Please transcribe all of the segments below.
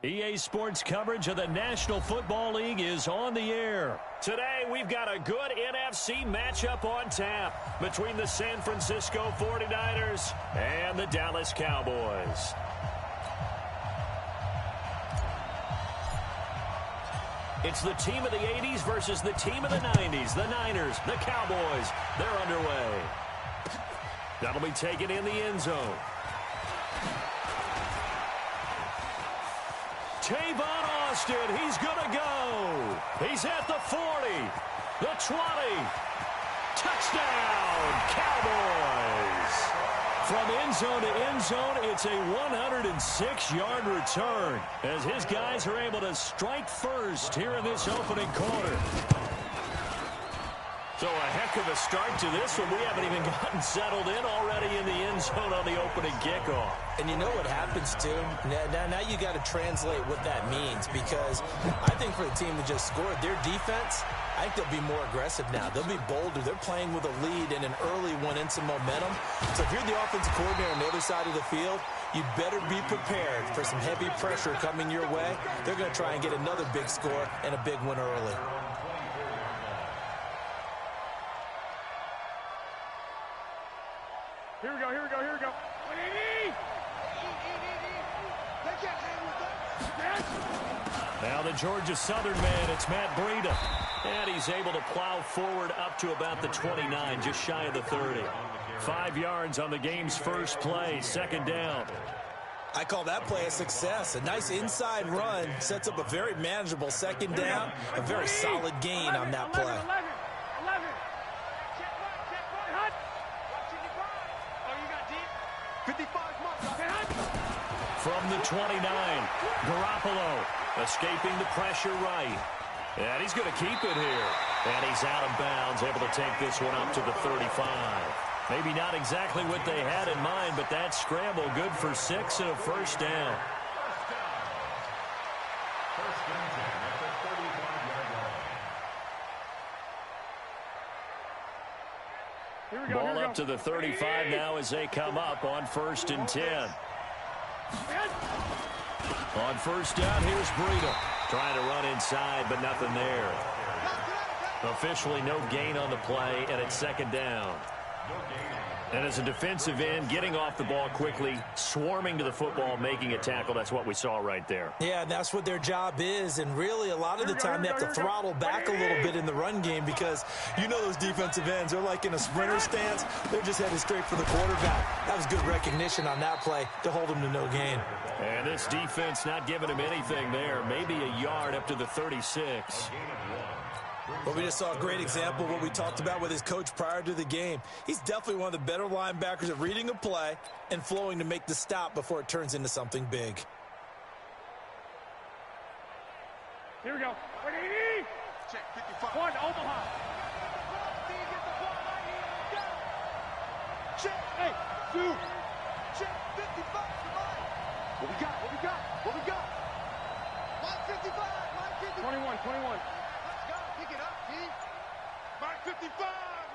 EA Sports coverage of the National Football League is on the air. Today, we've got a good NFC matchup on tap between the San Francisco 49ers and the Dallas Cowboys. It's the team of the 80s versus the team of the 90s. The Niners, the Cowboys, they're underway. That'll be taken in the end zone. Tavon Austin, he's going to go. He's at the 40, the 20. Touchdown, Cowboys. From end zone to end zone, it's a 106-yard return as his guys are able to strike first here in this opening quarter. So a heck of a start to this one. We haven't even gotten settled in already in the end zone on the opening kickoff. And you know what happens, too? Now you got to translate what that means, because I think for the team that just scored, their defense, I think they'll be more aggressive now. They'll be bolder. They're playing with a lead and an early one and some momentum. So if you're the offensive coordinator on the other side of the field, you better be prepared for some heavy pressure coming your way. They're going to try and get another big score and a big one early. Here we go, here we go, here we go. Now the Georgia Southern man, it's Matt Breida. And he's able to plow forward up to about the 29, just shy of the 30. 5 yards on the game's first play, second down. I call that play a success. A nice inside run sets up a very manageable second down. A very solid gain on that play. 11. From the 29, Garoppolo escaping the pressure right. And he's going to keep it here. And he's out of bounds, able to take this one up to the 35. Maybe not exactly what they had in mind, but that scramble good for 6 and a first down. Ball up to the 35 now as they come up on 1st and 10. On first down, here's Breida. Trying to run inside, but nothing there. Officially no gain on the play, and it's second down. And as a defensive end, getting off the ball quickly, swarming to the football, making a tackle, that's what we saw right there. Yeah, and that's what their job is. And really, a lot of the time, they have to throttle back a little bit in the run game because you know those defensive ends, they're like in a sprinter stance. They're just headed straight for the quarterback. That was good recognition on that play to hold them to no gain. And this defense not giving him anything there. Maybe a yard up to the 36. But we just saw a great example of what we talked about with his coach prior to the game. He's definitely one of the better linebackers at reading a play and flowing to make the stop before it turns into something big. Here we go. Check 55. One, Omaha. Check. Hey, two. Check 55. What we got? What we got? What we got? 155. 21.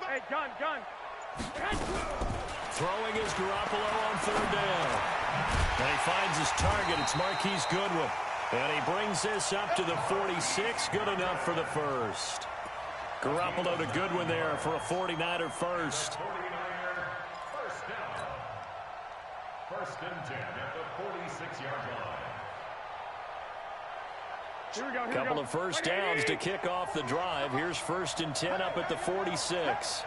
Hey, gun. Throwing is Garoppolo on third down. And he finds his target. It's Marquise Goodwin. And he brings this up to the 46. Good enough for the first. Garoppolo to Goodwin there for a 49er first. First down. 1st and 10 at the 46-yard line. Here we go. Couple of first downs to kick off the drive. Here's 1st and 10 up at the 46.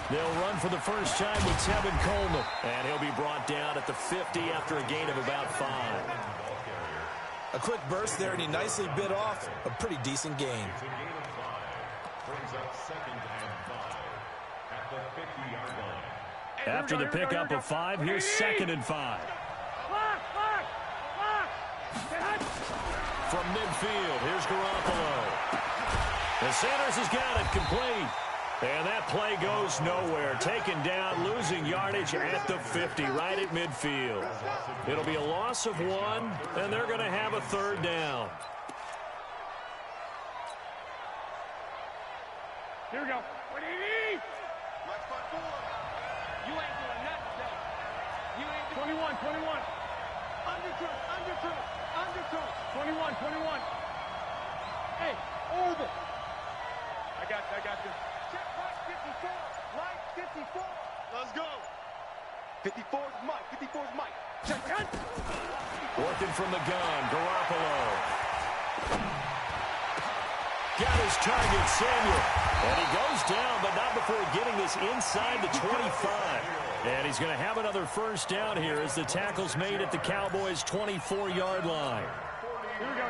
They'll run for the first time with Tevin Coleman. And he'll be brought down at the 50 after a gain of about 5. A quick burst there, and he nicely bit off a pretty decent gain. Brings up 2nd and 5 at the 50-yard line. After the pickup of 5, here's 2nd and 5. From midfield, here's Garoppolo. And Sanders has got it complete. And that play goes nowhere. Taken down, losing yardage at the 50, right at midfield. It'll be a loss of 1, and they're going to have a 3rd down. Here we go. What do you need? You ain't doing nothing, though. You ain't doing 21. Undercut. 21. Hey, over. I got this. Check right 54. Right 54. Let's go. 54 is Mike. Check. Working from the gun, Garoppolo. Got his target, Samuel. And he goes down, but not before getting this inside the 25. And he's going to have another first down here as the tackle's made at the Cowboys' 24-yard line. Here we go.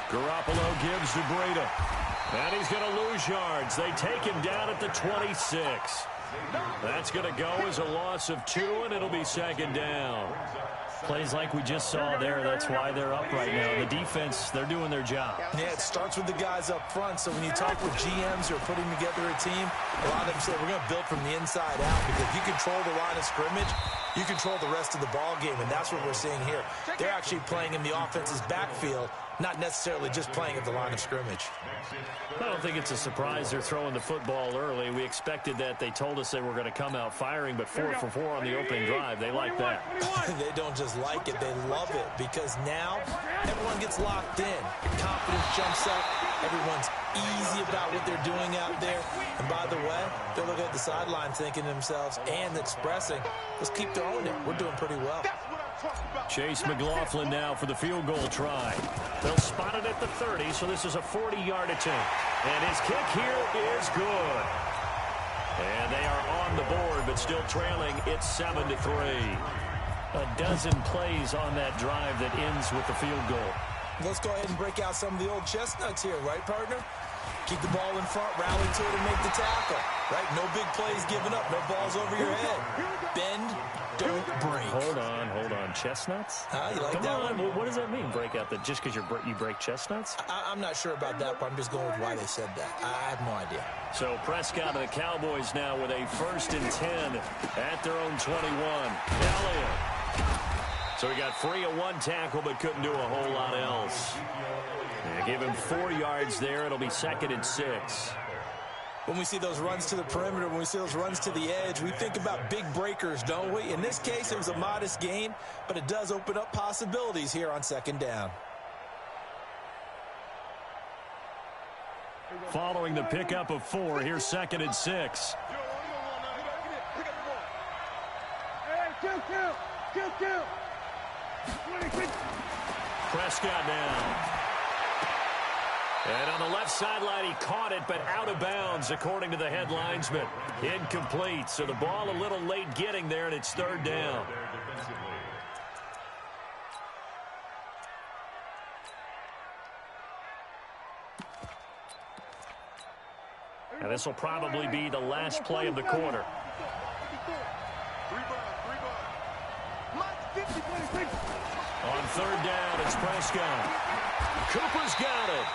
Garoppolo gives to Breida. And he's going to lose yards. They take him down at the 26. That's going to go as a loss of 2, and it'll be second down. Plays like we just saw there. That's why they're up right now. The defense, they're doing their job. Yeah, it starts with the guys up front. So when you talk with GMs who are putting together a team, a lot of them say we're going to build from the inside out, because if you control the line of scrimmage, you control the rest of the ball game, and that's what we're seeing here. They're actually playing in the offense's backfield, not necessarily just playing at the line of scrimmage. I don't think it's a surprise they're throwing the football early. We expected that. They told us they were going to come out firing, but 4 for 4 on the opening drive. They like that. They don't just like it, they love it, because now everyone gets locked in. Confidence jumps up. Everyone's easy about what they're doing out there. And by the way, they're looking at the sideline thinking to themselves and expressing, let's keep throwing it. We're doing pretty well. Chase McLaughlin now for the field goal try. They'll spot it at the 30, so this is a 40-yard attempt. And his kick here is good. And they are on the board, but still trailing. It's 7-3. A dozen plays on that drive that ends with the field goal. Let's go ahead and break out some of the old chestnuts here, right, partner? Keep the ball in front, rally to it, and make the tackle. Right? No big plays given up, no balls over your head. Bend, don't break. Hold on. Chestnuts? You like Come that on. one? What does that mean, break out? Just because you break chestnuts? I'm not sure about that, but I'm just going with why they said that. I have no idea. So Prescott and the Cowboys now with a 1st and 10 at their own 21. Elliott. So he got free of 1 tackle, but couldn't do a whole lot else. They give him 4 yards there. It'll be 2nd and 6. When we see those runs to the perimeter, when we see those runs to the edge, we think about big breakers, don't we? In this case, it was a modest gain, but it does open up possibilities here on 2nd down. Following the pickup of 4, here's 2nd and 6. Prescott down. And on the left sideline, he caught it, but out of bounds, according to the head linesman. Incomplete, so the ball a little late getting there, and it's 3rd down. And this will probably be the last play of the quarter. On 3rd down, it's Prescott. Cooper's got it.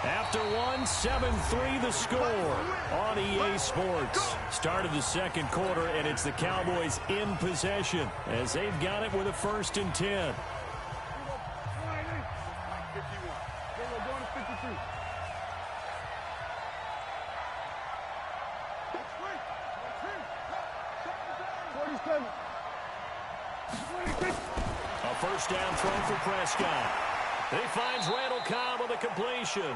After 1, 7-3 the score on EA Sports. Start of the 2nd quarter, and it's the Cowboys in possession as they've got it with a 1st and 10. A 1st down throw for Prescott. He finds Randall Cobb on the completion.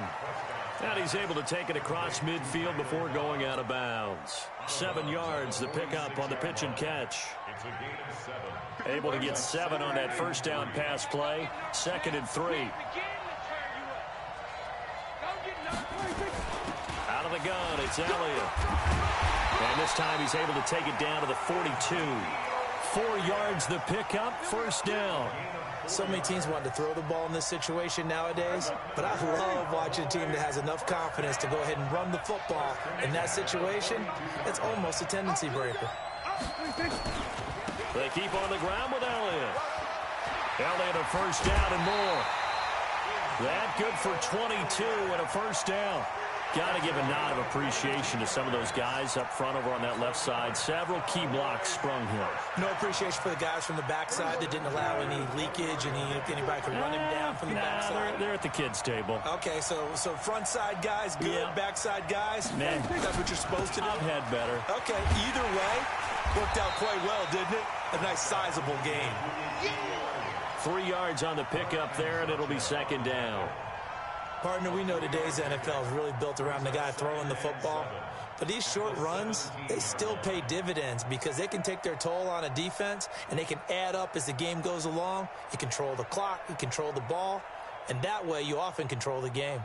And he's able to take it across midfield before going out of bounds. 7 yards, the pickup on the pitch and catch. Able to get 7 on that 1st down pass play. 2nd and 3. Out of the gun, it's Elliott. And this time he's able to take it down to the 42. 4 yards, the pickup, 1st down. So many teams want to throw the ball in this situation nowadays, but I love watching a team that has enough confidence to go ahead and run the football. In that situation, it's almost a tendency breaker. They keep on the ground with Elliott. Elliott a 1st down and more. That good for 22 and a 1st down. Got to give a nod of appreciation to some of those guys up front over on that left side. Several key blocks sprung here. No appreciation for the guys from the backside that didn't allow any leakage, anybody could run him down from the backside. They're at the kids' table. Okay, so front side guys, good. Yeah. Backside guys, man, that's what you're supposed to do. I've had better. Okay, either way, worked out quite well, didn't it? A nice sizable gain. 3 yards on the pickup there, and it'll be second down. Partner, we know today's NFL is really built around the guy throwing the football. But these short runs, they still pay dividends because they can take their toll on a defense, and they can add up as the game goes along. You control the clock, you control the ball, and that way you often control the game.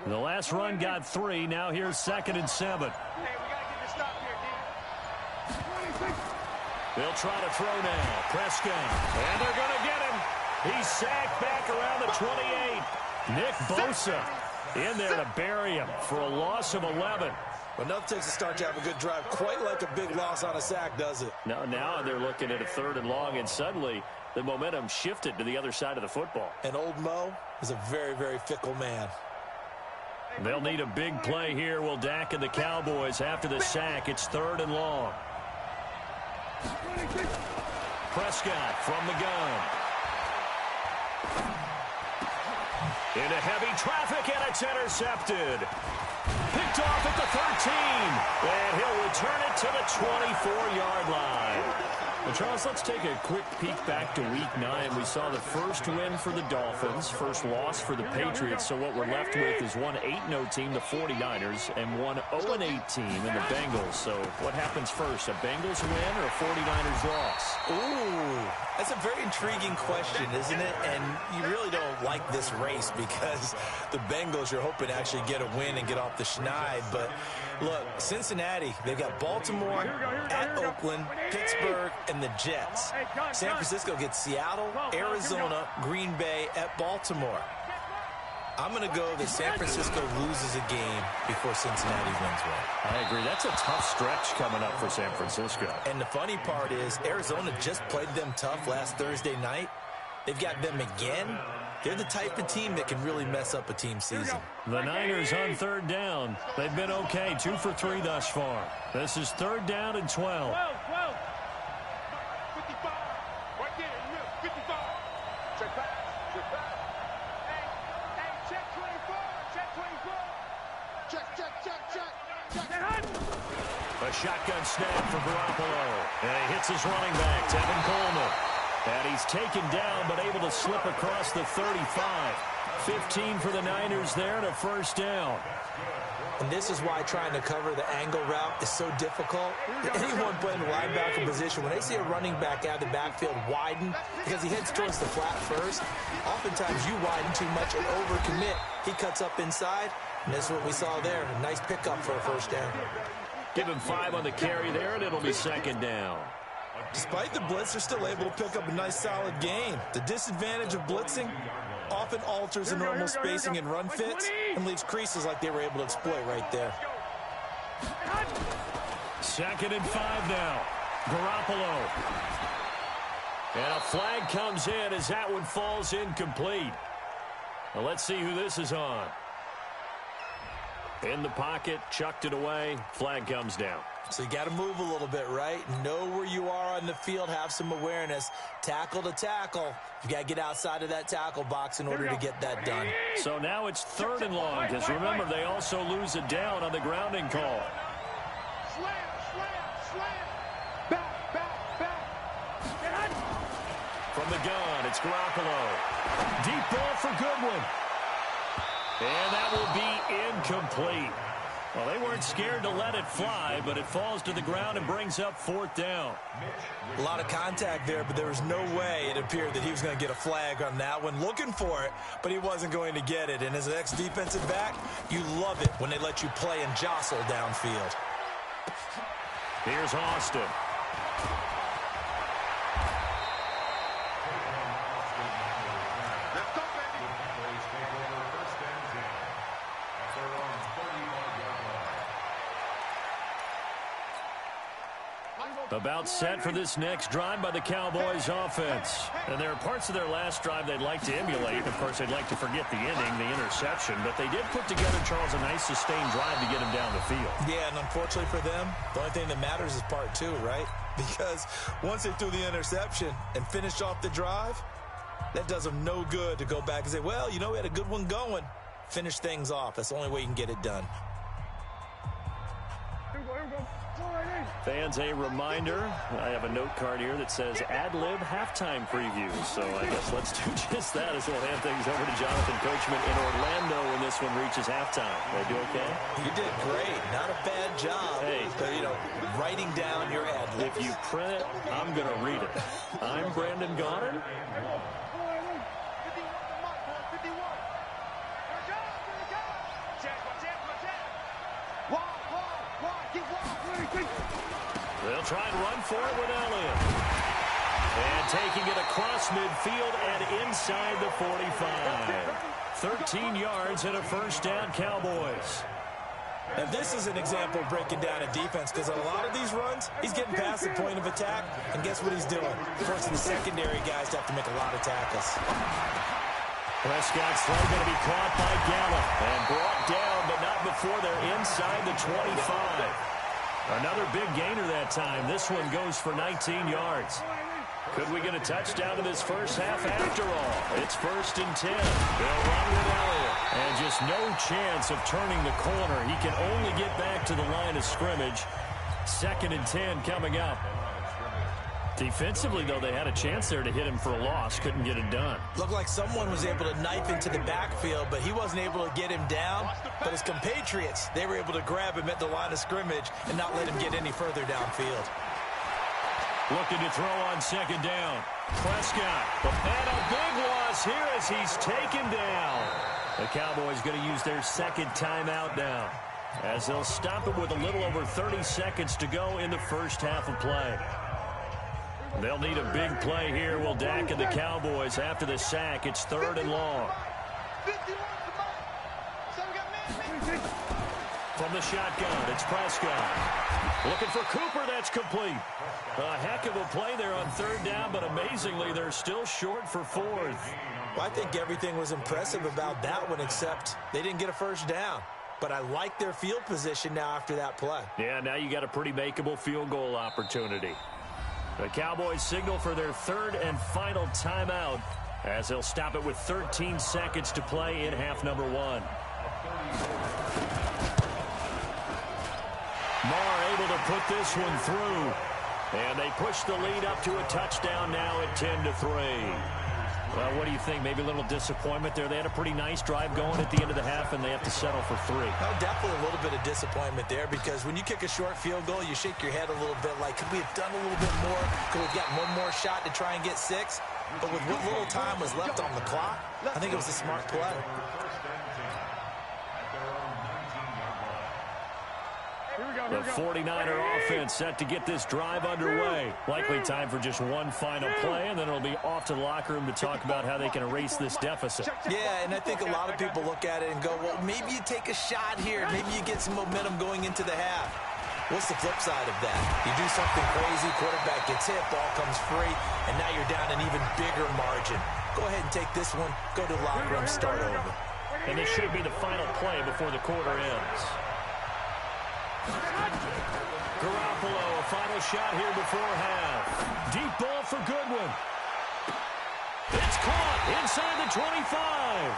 The last run got 3. Now here's 2nd and 7. Hey, we got to get this stop here, D. They'll try to throw now. Prescott. And they're going to get him. He's sacked back around the 28. Nick Bosa in there to bury him for a loss of 11. Well, nothing takes a start to have a good drive. Quite like a big loss on a sack, does it? Now they're looking at a 3rd and long, and suddenly the momentum shifted to the other side of the football. And old Mo is a very, very fickle man. They'll need a big play here, will Dak and the Cowboys after the sack. It's 3rd and long. Prescott from the gun. Into heavy traffic, and it's intercepted. Picked off at the 13. And he'll return it to the 24-yard line. Well, Charles, let's take a quick peek back to Week 9. We saw the first win for the Dolphins, first loss for the Patriots. So what we're left with is one 8-0 team, the 49ers, and one 0-8 team in the Bengals. So what happens first, a Bengals win or a 49ers loss? Ooh, that's a very intriguing question, isn't it? And you really don't like this race because the Bengals, you're hoping to actually get a win and get off the schneid. But look, Cincinnati, they've got Baltimore, at Oakland, Pittsburgh, and the Jets. San Francisco gets Seattle, Arizona, Green Bay, at Baltimore. I'm going to go that San Francisco loses a game before Cincinnati wins one. I agree. That's a tough stretch coming up for San Francisco. And the funny part is Arizona just played them tough last Thursday night. They've got them again. They're the type of team that can really mess up a team season. The Niners on 3rd down. They've been okay, 2 for 3 thus far. This is 3rd down and 12. 55. Right there, in the middle. 55. Check back. Check back. Hey, check 24. Check 24. Check. A shotgun snap for Garoppolo. And he hits his running back, Tevin Coleman. And he's taken down, but able to slip across the 35. 15 for the Niners there and a first down. And this is why trying to cover the angle route is so difficult. Anyone playing the linebacker position, when they see a running back out of the backfield widen, because he heads towards the flat first, oftentimes you widen too much and overcommit. He cuts up inside, and this is what we saw there. A nice pickup for a first down. Give him 5 on the carry there, and it'll be 2nd down. Despite the blitz, they're still able to pick up a nice solid gain. The disadvantage of blitzing often alters the normal spacing and run fits and leaves creases like they were able to exploit right there. 2nd and 5 now. Garoppolo. And a flag comes in as that one falls incomplete. Well, let's see who this is on. In the pocket, chucked it away, flag comes down. So you got to move a little bit, right? Know where you are on the field, have some awareness. Tackle to tackle. You got to get outside of that tackle box in order to get that done. So now it's 3rd and long, because remember, they also lose a down on the grounding call. Slam. Back. From the gun, it's Garoppolo. Deep ball for Goodwin. And that will be incomplete. Well, they weren't scared to let it fly, but it falls to the ground and brings up 4th down. A lot of contact there, but there was no way it appeared that he was going to get a flag on that one. Looking for it, but he wasn't going to get it. And as an ex-defensive back, you love it when they let you play and jostle downfield. Here's Austin. About set for this next drive by the Cowboys offense. And there are parts of their last drive they'd like to emulate. Of course, they'd like to forget the inning, the interception. But they did put together, Charles, a nice sustained drive to get him down the field. Yeah, and unfortunately for them, the only thing that matters is part two, right? Because once they threw the interception and finished off the drive, that does them no good to go back and say, well, you know, we had a good one going. Finish things off. That's the only way you can get it done. Fans, a reminder, I have a note card here that says ad-lib halftime preview. So I guess let's do just that as we'll hand things over to Jonathan Coachman in Orlando when this one reaches halftime. Did I do okay? You did great. Not a bad job. Hey. But, you know, writing down your ad-libs. If you print it, I'm going to read it. I'm Brandon Goddard. They'll try and run for it with Elliott. And taking it across midfield and inside the 45. 13 yards and a first down, Cowboys. Now, this is an example of breaking down a defense, because on a lot of these runs, he's getting past the point of attack, and guess what he's doing? Forcing the secondary guys to have to make a lot of tackles. Prescott's throw going to be caught by Gallup and brought down, but not before they're inside the 25. Another big gainer that time. This one goes for 19 yards. Could we get a touchdown in this first half after all? It's 1st and 10. They'll run with Elliott. And just no chance of turning the corner. He can only get back to the line of scrimmage. 2nd and 10 coming up. Defensively, though, they had a chance there to hit him for a loss. Couldn't get it done. Looked like someone was able to knife into the backfield, but he wasn't able to get him down. But his compatriots, they were able to grab him at the line of scrimmage and not let him get any further downfield. Looking to throw on 2nd down. Prescott. And a big loss here as he's taken down. The Cowboys going to use their 2nd timeout now, as they'll stop it with a little over 30 seconds to go in the first half of play. They'll need a big play here. Will Dak and the Cowboys after the sack. It's 3rd and long. From the shotgun, it's Prescott. Looking for Cooper. That's complete. A heck of a play there on 3rd down, but amazingly, they're still short for 4th. Well, I think everything was impressive about that one, except they didn't get a first down. But I like their field position now after that play. Yeah, now you got a pretty makeable field goal opportunity. The Cowboys signal for their 3rd and final timeout, as they'll stop it with 13 seconds to play in half number 1. Marr able to put this one through. And they push the lead up to a touchdown now at 10-3. Well, what do you think? Maybe a little disappointment there. They had a pretty nice drive going at the end of the half, and they have to settle for 3. Oh, definitely a little bit of disappointment there, because when you kick a short field goal, you shake your head a little bit like, could we have done a little bit more? Could we have gotten one more shot to try and get 6? But with what little time was left on the clock, I think it was a smart play. The 49er offense set to get this drive underway. Likely time for just one final play, and then it'll be off to the locker room to talk about how they can erase this deficit. Yeah, and I think a lot of people look at it and go, well, maybe you take a shot here. Maybe you get some momentum going into the half. What's the flip side of that? You do something crazy, quarterback gets hit, ball comes free, and now you're down an even bigger margin. Go ahead and take this one, go to the locker room, start over. And this should be the final play before the quarter ends. Garoppolo, a final shot here before half. Deep ball for Goodwin. It's caught inside the 25.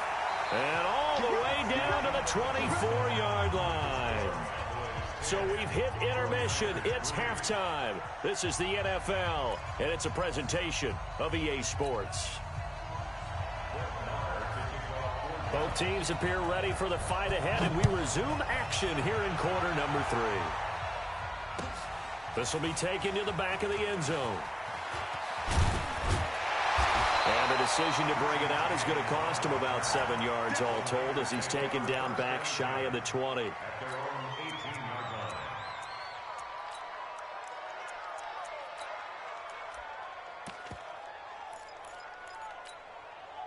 And all the way down to the 24-yard line. So we've hit intermission. It's halftime. This is the NFL, and it's a presentation of EA Sports. Both teams appear ready for the fight ahead, and we resume action here in quarter number 3. This will be taken to the back of the end zone. And the decision to bring it out is going to cost him about 7 yards all told, as he's taken down back shy of the 20.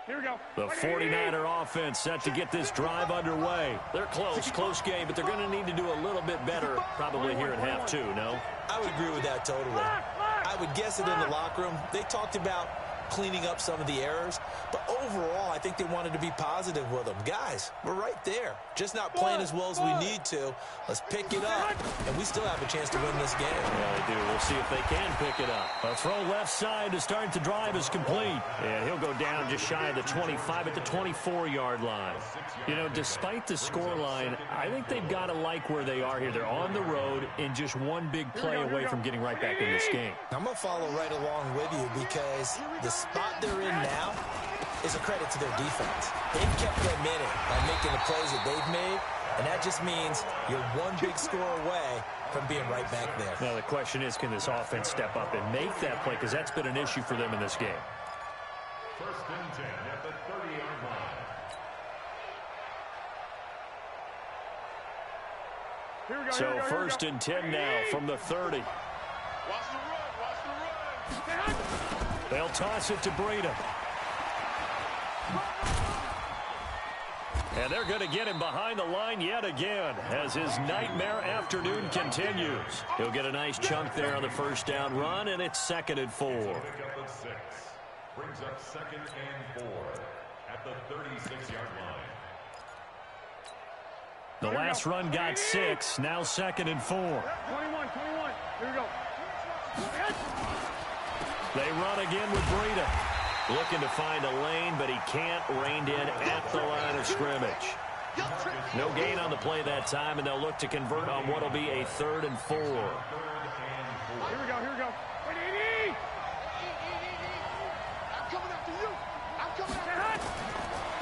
Here we go. The 49er offense set to get this drive underway. They're close game, but they're going to need to do a little bit better probably here in half 2, no? I would agree with that totally. I would guess it in the locker room. They talked about cleaning up some of the errors, but overall, I think they wanted to be positive with them. Guys, we're right there. Just not playing as well as we need to. Let's pick it up, and we still have a chance to win this game. Yeah, they do. We'll see if they can pick it up. A throw left side to start the drive is complete. And he'll go down just shy of the 25 at the 24-yard line. You know, despite the scoreline, I think they've got to like where they are here. They're on the road and just one big play away from getting right back in this game. I'm going to follow right along with you because the spot they're in now is a credit to their defense. They've kept them in it by making the plays that they've made, and that just means you're one big score away from being right back there. Now, the question is, can this offense step up and make that play? Because that's been an issue for them in this game. First and 10 at the 30-yard line. Here we go, So first and 10 now from the 30. Watch the run, watch the run. They'll toss it to Breida. And they're going to get him behind the line yet again as his nightmare afternoon continues. He'll get a nice chunk there on the first down run, and it's 2nd and 4. Pickup of 6. Brings up 2nd and 4 at the 36-yard line. The last run got 6, now 2nd and 4. 21. Here we go. They run again with Breida. Looking to find a lane, but he can't. Reined in at the line of scrimmage. No gain on the play that time, and they'll look to convert on what will be a 3rd and 4. Here we go. I'm coming after you.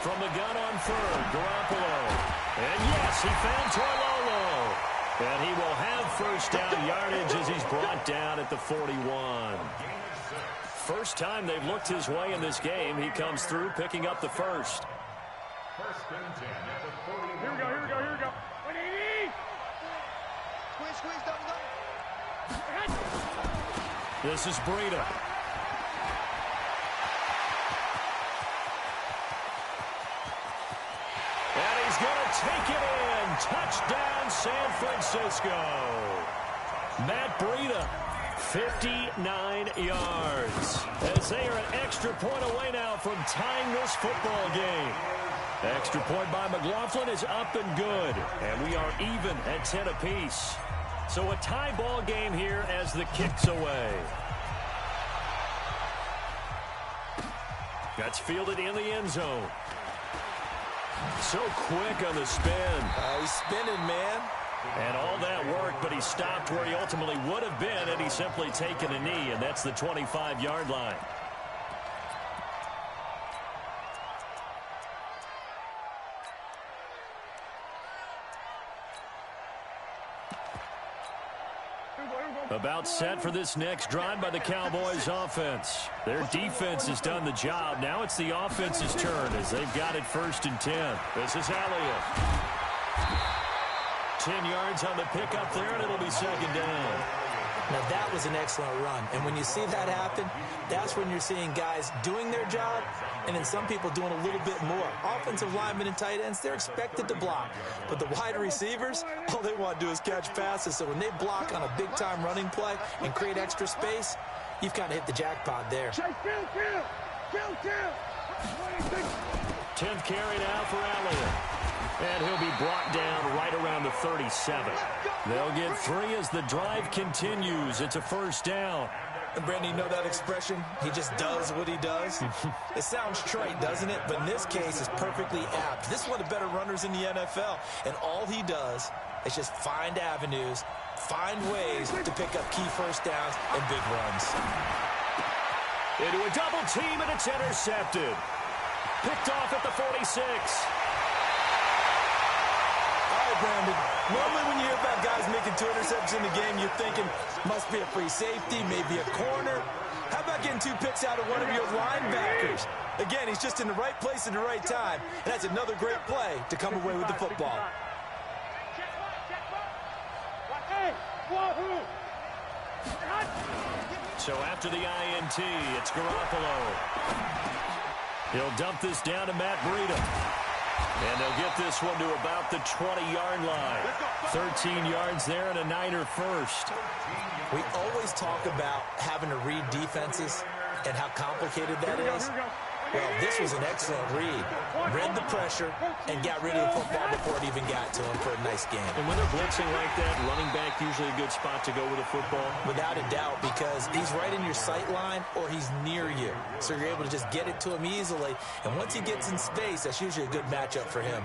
From the gun on 3rd, Garoppolo. And yes, he found Torlolo. And he will have first down yardage as he's brought down at the 41. First time they've looked his way in this game. He comes through picking up the first. First and 10 at the 41. Here we go. Squeeze, double. This is Breida. And he's going to take it in. Touchdown, San Francisco. Matt Breida, 59 yards. As they are an extra point away now from tying this football game. Extra point by McLaughlin is up and good. And we are even at 10 apiece. So a tie ball game here as the kick's away. That's fielded in the end zone. So quick on the spin. He's spinning, man. And all that work, but he stopped where he ultimately would have been had he simply taken a knee, and that's the 25-yard line. About set for this next drive by the Cowboys offense. Their defense has done the job. Now it's the offense's turn as they've got it 1st and 10. This is Elliott. 10 yards on the pickup there, and it'll be 2nd down. Now, that was an excellent run. And when you see that happen, that's when you're seeing guys doing their job and then some people doing a little bit more. Offensive linemen and tight ends, they're expected to block. But the wide receivers, all they want to do is catch passes. So when they block on a big-time running play and create extra space, you've kind of hit the jackpot there. 10th carry now for Elliott. And he'll be brought down right around the 37. They'll get 3 as the drive continues. It's a 1st down. And Brandon, you know that expression? He just does what he does. It sounds trite, doesn't it? But in this case, it's perfectly apt. This is one of the better runners in the NFL. And all he does is just find avenues, find ways to pick up key first downs and big runs. Into a double team, and it's intercepted. Picked off at the 46. Brandon, normally when you hear about guys making 2 interceptions in the game, you're thinking must be a free safety, maybe a corner. How about getting 2 picks out of one of your linebackers? Again, he's just in the right place at the right time, and that's another great play to come away with the football. So after the INT, it's Garoppolo. He'll dump this down to Matt Breida. And they'll get this one to about the 20-yard line. 13 yards there and a Niner first. We always talk about having to read defenses and how complicated that is. Well, this was an excellent read. Read the pressure and got rid of the football before it even got to him for a nice game. And when they're blitzing like that, running back usually a good spot to go with a football? Without a doubt, because he's right in your sight line or he's near you. So you're able to just get it to him easily. And once he gets in space, that's usually a good matchup for him.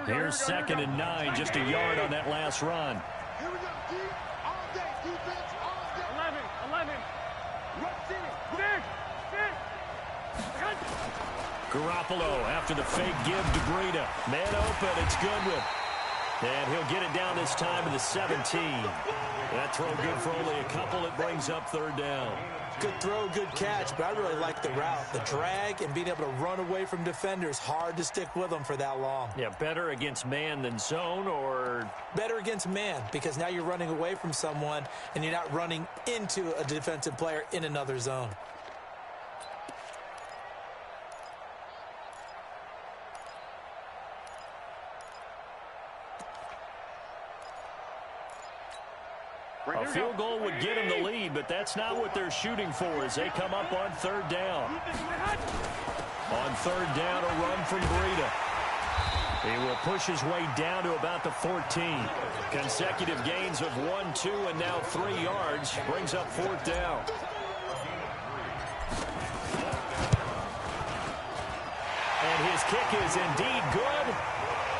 Here's 2nd and 9, just a yard on that last run. Here we go, D. All day, defense, all day. 11. Run city. Garoppolo after the fake give to Breida. Man open, it's Goodwin. And he'll get it down this time to the 17. That throw good for only a couple. It brings up 3rd down. Good throw, good catch, but I really like the route. The drag and being able to run away from defenders, hard to stick with them for that long. Yeah, better against man than zone, or? Better against man, because now you're running away from someone and you're not running into a defensive player in another zone. A field goal would get him the lead, but that's not what they're shooting for as they come up on 3rd down. On 3rd down, a run from Breida. He will push his way down to about the 14. Consecutive gains of 1, 2, and now 3 yards brings up 4th down. And his kick is indeed good.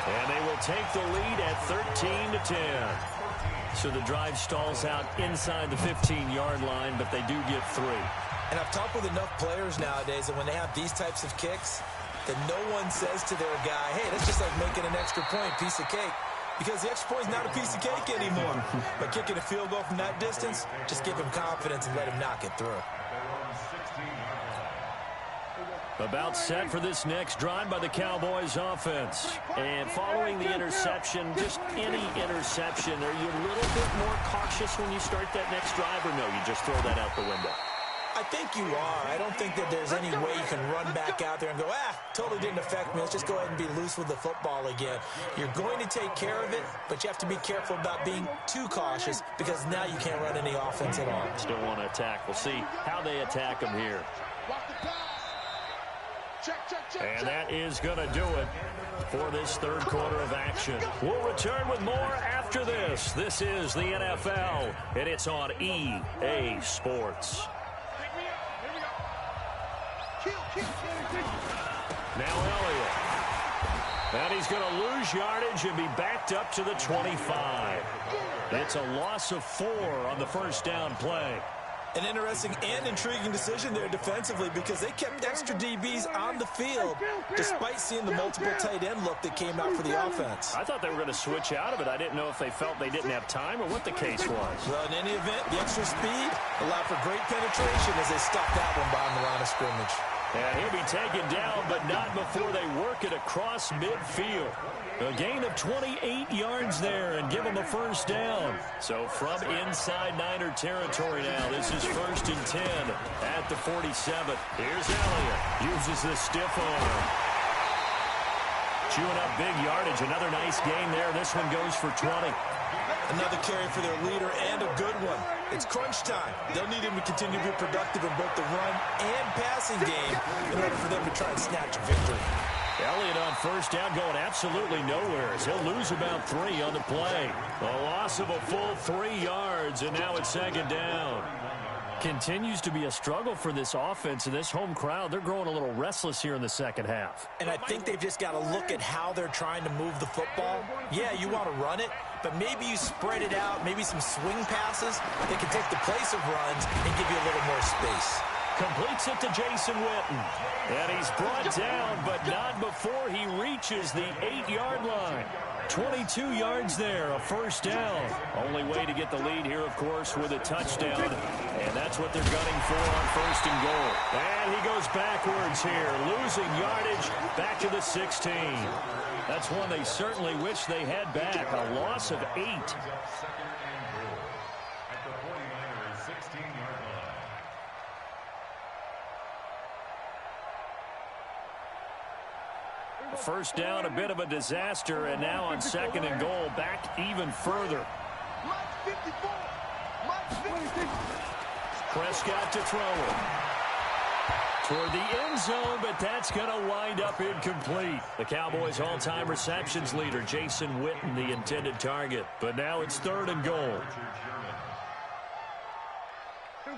And they will take the lead at 13-10. So the drive stalls out inside the 15-yard line, but they do get 3. And I've talked with enough players nowadays that when they have these types of kicks, that no one says to their guy, hey, that's just like making an extra point, piece of cake. Because the extra point is not a piece of cake anymore. But kicking a field goal from that distance, just give him confidence and let him knock it through. About set for this next drive by the Cowboys offense. And following the interception, just any interception, are you a little bit more cautious when you start that next drive, or no, you just throw that out the window? I think you are. I don't think that there's any way you can run back out there and go, totally didn't affect me. Let's just go ahead and be loose with the football again. You're going to take care of it, but you have to be careful about being too cautious because now you can't run any offense at all. Still want to attack. We'll see how they attack them here. And that is going to do it for this 3rd quarter of action. We'll return with more after this. This is the NFL, and it's on EA Sports. Now Elliott. And he's going to lose yardage and be backed up to the 25. It's a loss of 4 on the 1st down play. An interesting and intriguing decision there defensively because they kept extra DBs on the field despite seeing the multiple tight end look that came out for the offense. I thought they were going to switch out of it. I didn't know if they felt they didn't have time or what the case was. Well, in any event, the extra speed allowed for great penetration as they stopped that one behind the line of scrimmage. And he'll be taken down, but not before they work it across midfield. A gain of 28 yards there and give them a 1st down. So from inside Niner territory now, this is 1st and 10 at the 47. Here's Elliott. Uses the stiff arm. Chewing up big yardage. Another nice gain there. This one goes for 20. Another carry for their leader and a good one. It's crunch time. They'll need him to continue to be productive in both the run and passing game in order for them to try and snatch a victory. Elliott on 1st down going absolutely nowhere. He'll lose about 3 on the play. A loss of a full 3 yards, and now it's 2nd down. Continues to be a struggle for this offense and this home crowd. They're growing a little restless here in the 2nd half. And I think they've just got to look at how they're trying to move the football. Yeah, you want to run it, but maybe you spread it out, maybe some swing passes that can take the place of runs and give you a little more space. Completes it to Jason Witten. And he's brought down, but not before he reaches the 8-yard line. 22 yards there, a 1st down. Only way to get the lead here, of course, with a touchdown. And that's what they're gunning for on 1st and goal. And he goes backwards here, losing yardage back to the 16. That's one they certainly wish they had back, a loss of 8. First down, a bit of a disaster, and now on second and goal, back even further. Prescott to throw it. Toward the end zone, but that's going to wind up incomplete. The Cowboys' all-time receptions leader, Jason Witten, the intended target. But now it's third and goal.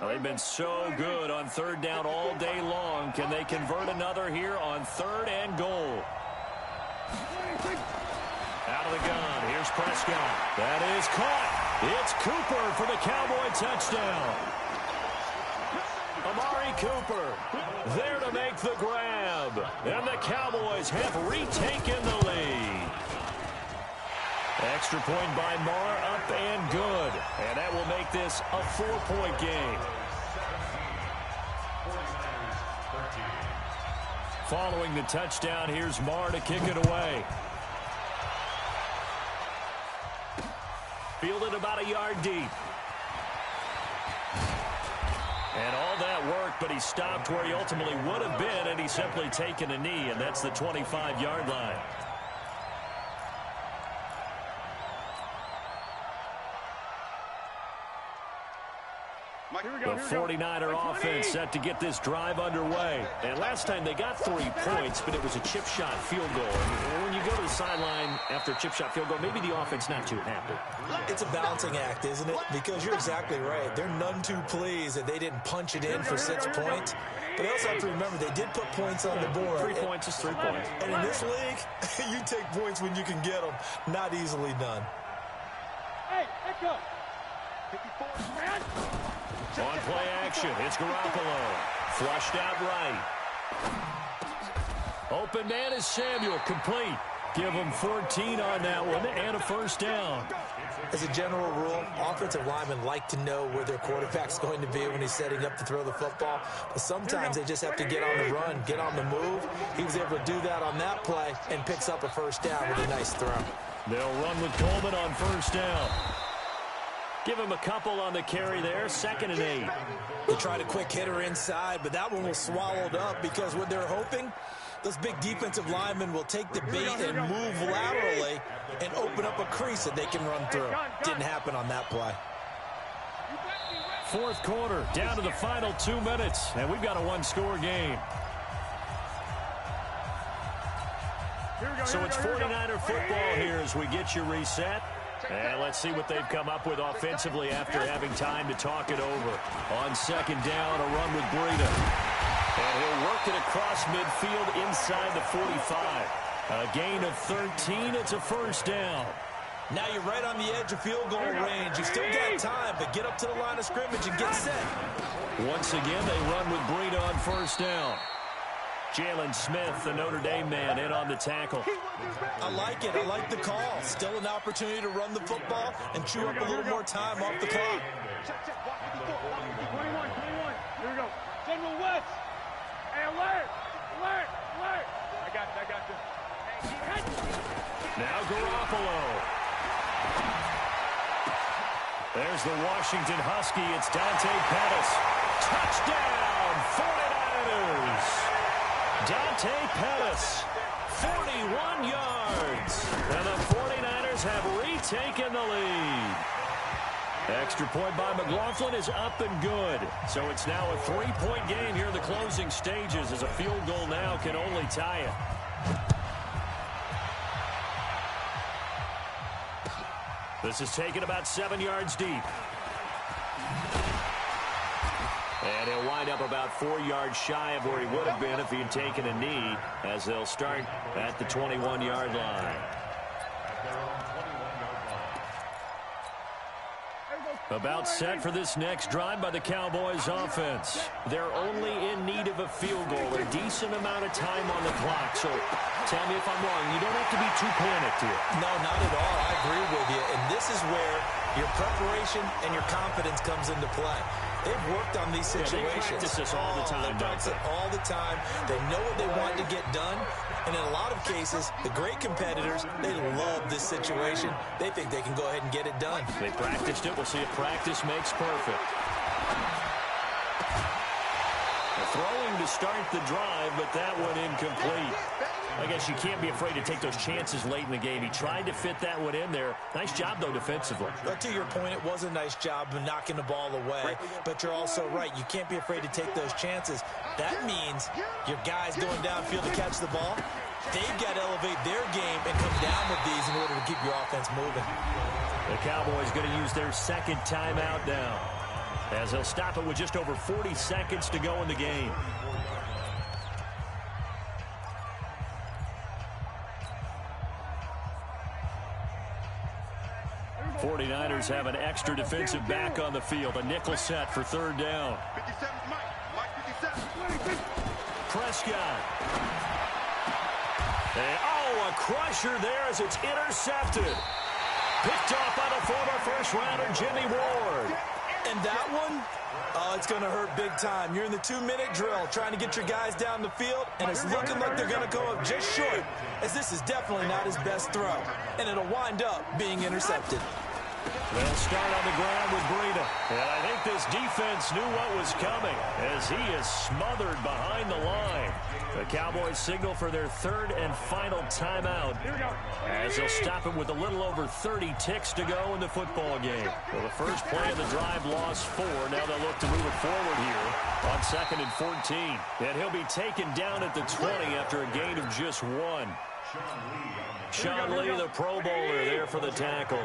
Well, they've been so good on third down all day long. Can they convert another here on third and goal? Out of the gun. Here's Prescott. That is caught. It's Cooper for the Cowboy touchdown. Amari Cooper there to make the grab. And the Cowboys have retaken the lead. Extra point by Marr, up and good. And that will make this a 4-point game. Following the touchdown, here's Marr to kick it away. Fielded about a yard deep. And all that work, but he stopped where he ultimately would have been, and he's simply taken a knee, and that's the 25-yard line. The 49er offense set to get this drive underway. And last time they got 3 points, but it was a chip shot field goal. And when you go to the sideline after a chip shot field goal, maybe the offense not too happy. It's a balancing act, isn't it? Because you're exactly right. They're none too pleased that they didn't punch it in for 6 points. But they also have to remember they did put points on the board. 3 points is 3 points. And in this league, you take points when you can get them. Not easily done. Hey, echo. 54, man. On play action, it's Garoppolo. Flushed out right. Open man is Samuel, complete. Give him 14 on that one and a first down. As a general rule, offensive linemen like to know where their quarterback's going to be when he's setting up to throw the football. But sometimes they just have to get on the run, get on the move. He was able to do that on that play and picks up a first down with a nice throw. They'll run with Coleman on first down. Give him a couple on the carry there, 2nd and 8. They tried a quick hitter inside, but that one was swallowed up because what they're hoping, those big defensive linemen will take the bait and move laterally and open up a crease that they can run through. Didn't happen on that play. 4th quarter, down to the final 2 minutes, and we've got a 1-score game. So it's 49er football here as we get you reset. And let's see what they've come up with offensively after having time to talk it over. On second down, a run with Breida. And he'll work it across midfield inside the 45. A gain of 13. It's a first down. Now you're right on the edge of field goal range. You still got time, but get up to the line of scrimmage and get set. Once again, they run with Breida on first down. Jalen Smith, the Notre Dame man, in on the tackle. I like it. I like the call. Still an opportunity to run the football and chew up a little more time off the clock. 21. Here we go. General West. Hey, alert. I got you. Now Garoppolo. There's the Washington Husky. It's Dante Pettis. Touchdown, 49ers. Dante Pettis, 41 yards. And the 49ers have retaken the lead. Extra point by McLaughlin is up and good. So it's now a 3-point game here in the closing stages as a field goal now can only tie it. This is taken about 7 yards deep. And he'll wind up about 4 yards shy of where he would have been if he had taken a knee, as they'll start at the 21-yard line. About set for this next drive by the Cowboys offense. They're only in need of a field goal, a decent amount of time on the clock. So tell me if I'm wrong. You don't have to be too panicked here. No, not at all. I agree with you. And this is where your preparation and your confidence comes into play. They've worked on these situations. They practice this all the time. They practice it all the time. They know what they want to get done. And in a lot of cases, the great competitors, they love this situation. They think they can go ahead and get it done. They practiced it. We'll see if practice makes perfect. Throwing to start the drive, but that one incomplete. I guess you can't be afraid to take those chances late in the game. He tried to fit that one in there. Nice job, though, defensively. But to your point, it was a nice job of knocking the ball away. But you're also right. You can't be afraid to take those chances. That means your guys going downfield to catch the ball, they've got to elevate their game and come down with these in order to keep your offense moving. The Cowboys going to use their second timeout now, as they'll stop it with just over 40 seconds to go in the game. 49ers have an extra defensive back on the field. A nickel set for third down. 57 Mike 57. Prescott. And, a crusher there as it's intercepted. Picked off by the former first-rounder Jimmy Ward. And that one, it's going to hurt big time. You're in the 2-minute drill trying to get your guys down the field, and it's looking like they're going to go up just short, as this is definitely not his best throw. And it'll wind up being intercepted. They'll start on the ground with Breida. And I think this defense knew what was coming as he is smothered behind the line. The Cowboys signal for their third and final timeout as they'll stop it with a little over 30 ticks to go in the football game. Well, the first play of the drive lost 4. Now they'll look to move it forward here on 2nd and 14. And he'll be taken down at the 20 after a gain of just 1. Sean Lee, the Pro Bowler, there for the tackle.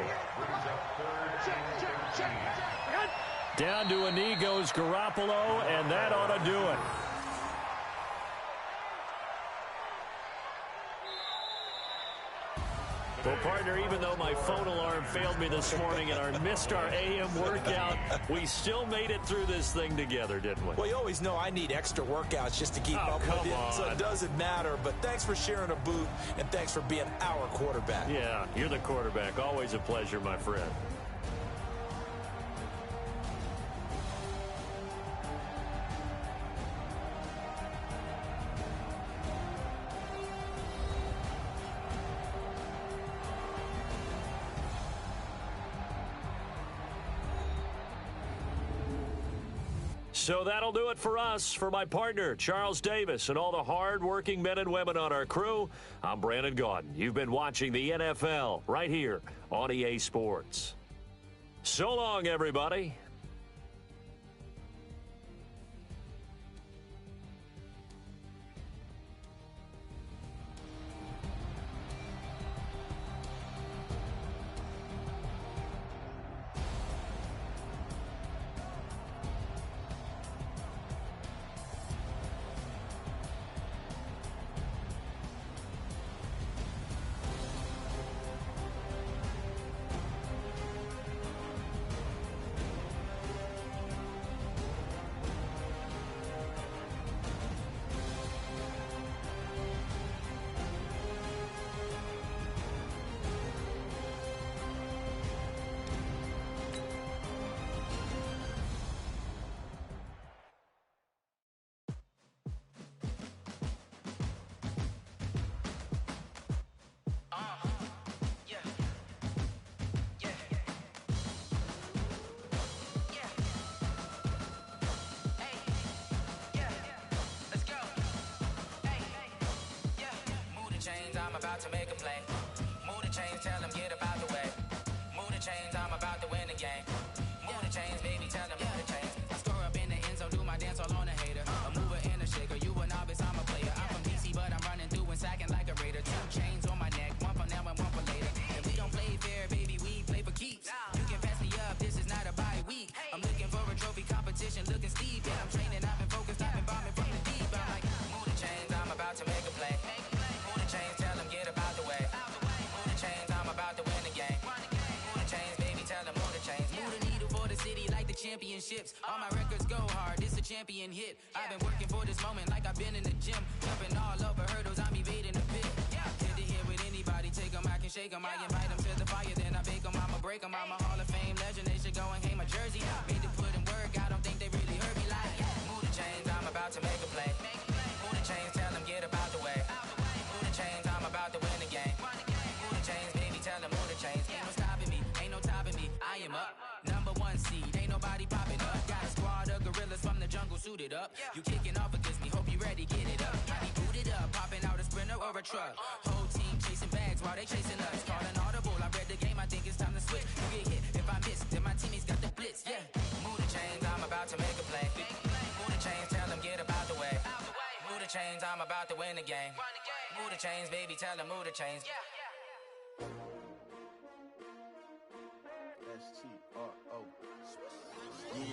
Down to a knee goes Garoppolo, and that ought to do it. Well, partner, even though my phone alarm failed me this morning and missed our AM workout, we still made it through this thing together, didn't we? Well, you always know I need extra workouts just to keep up with you, so it doesn't matter. But thanks for sharing a booth, and thanks for being our quarterback. Yeah, you're the quarterback. Always a pleasure, my friend. So that'll do it for us. For my partner, Charles Davis, and all the hard-working men and women on our crew, I'm Brandon Gaudin. You've been watching the NFL right here on EA Sports. So long, everybody. I'm about to make a play. Move the chains, tell them get about the way. Move the chains, I'm about to win the game. Move the chains, baby, tell them move the chains. I score up in the end zone, do my dance all on a hater. A mover and a shaker, you a novice, I'm a player. I'm from DC, but I'm running through and sacking like a raider. 2 chains on my neck, one for now and one for later. If we don't play fair, baby, we play for keeps. You can pass me up, this is not a bye week. I'm looking for a trophy competition, looking steep. Yeah, I'm training, I've been focused, I've been bombing from the deep. I'm like, move the chains, I'm about to make a play. Move the chains, tell them get about the way. Move the chains, I'm about to win the game. Move the chains, baby, tell them move the chains. Move the needle for the city like the championships. All my records go hard, this a champion hit. I've been working for this moment like I've been in the gym. Jumping all over hurdles, I'm evading the pit. Head to head with anybody, take them, I can shake them. I invite them to the fire, then I bake them, I'ma break them. I'm a Hall of Fame legend, they should go and hang my jersey. Made to put in work, I don't think they really heard me like. Move the chains, I'm about to make a play. Move the chains, tell them get about the way. Move the chains, I'm about to win the game. Move the chains, baby, tell them move the chains. Ain't no stopping me, ain't no topping me. I am up, #1 seed, ain't nobody popping up. Got a squad of gorillas from the jungle suited up. You kicking off against me, hope you ready, get it up. I be booted up, popping out a sprinter Lotto or a truck. Whole team chasing bags while they chasing us. Calling audible, I read the game, I think it's time to switch. You get hit, if I miss, then my teammates got the blitz, yeah. Move the chains, I'm about to make a play. Move the chains, tell them get about the way. Move the chains, I'm about to win the game. Move the chains, baby, tell them move the chains. S-T-R-O. Yeah.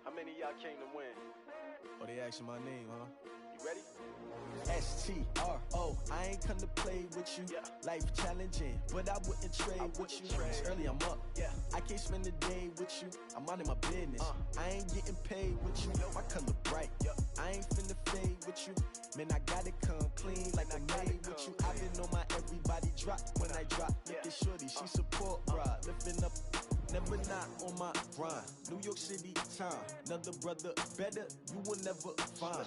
How many of y'all came to win? Oh, they asking my name, huh? You ready? S-T-R-O. I ain't come to play with you. Life challenging, but I wouldn't trade with you. It's early, I'm up. I can't spend the day with you. I'm out in my business. I ain't getting paid with you. My color bright. I ain't finna fade with you. Man, I gotta come clean like I made with you. I've been on my everybody drop when I drop. Look at shorty, she support ride. Lifting up, never not on my grind. New York City time, another brother better, you will never find.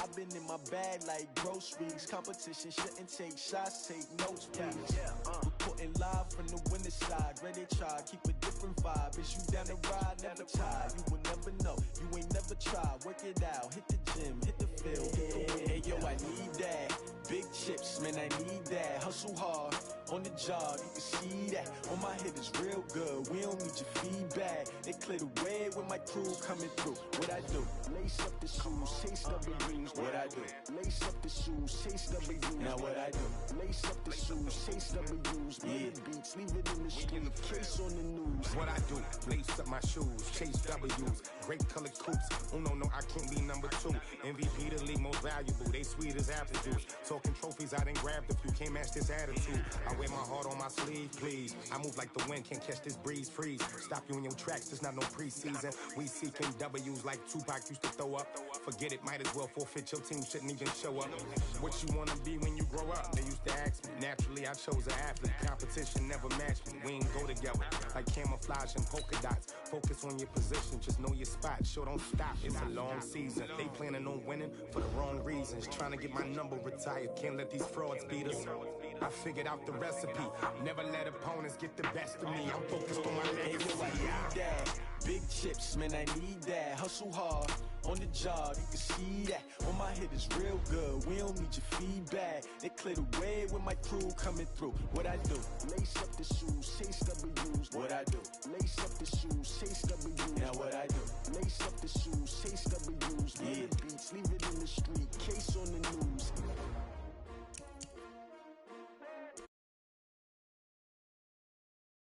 I've been in my bag like groceries. Competition shouldn't take shots, take notes, please. Reporting live from the winning side. Ready to try, keep a different vibe. Is you down the ride, never tired. You will never know, you ain't never tried. Work it out, hit the gym, hit the field, hit the win. Hey yo, I need that. Big chips, man, I need that. Hustle hard, on the job, you can see that. On my head is real good, we don't need your feedback. They clear the way with my crew coming through. What I do? Lace up the shoes, chase W's. What I do? Lace up the shoes, chase W's. Now what I do? Lace up the shoes, chase W's. Yeah, beats, leave it in the street, case on the news. What I do? Lace up my shoes, chase W's. Great colored coops. Oh no, I can't be number 2. MVP the league most valuable. They sweet as apple juice. Talking trophies, I done grabbed a few. Can't match this attitude. I wear my heart on my sleeve, please. I move like the wind, can't catch this breeze, freeze. Stop you in your tracks, there's not no preseason. We seeking W's like Tupac used to throw up. Forget it, might as well forfeit, your team shouldn't even show up. What you wanna be when you grow up? They used to ask me. Naturally, I chose an athlete. Competition never matched me. We ain't go together like camouflage and polka dots. Focus on your position, just know your spot. Sure, don't stop, it's a long season. They planning on winning for the wrong reasons. Trying to get my number retired, can't let these frauds beat us. I figured out the recipe. Never let opponents get the best of me. I'm focused on my legacy. Hey, yo, I need that. Big chips, man, I need that. Hustle hard, on the job, you can see that. On my head is real good, we don't need your feedback. They clear the way with my crew coming through. What I do? Lace up the shoes, chase W's. What I do? Lace up the shoes, chase W's. Now what I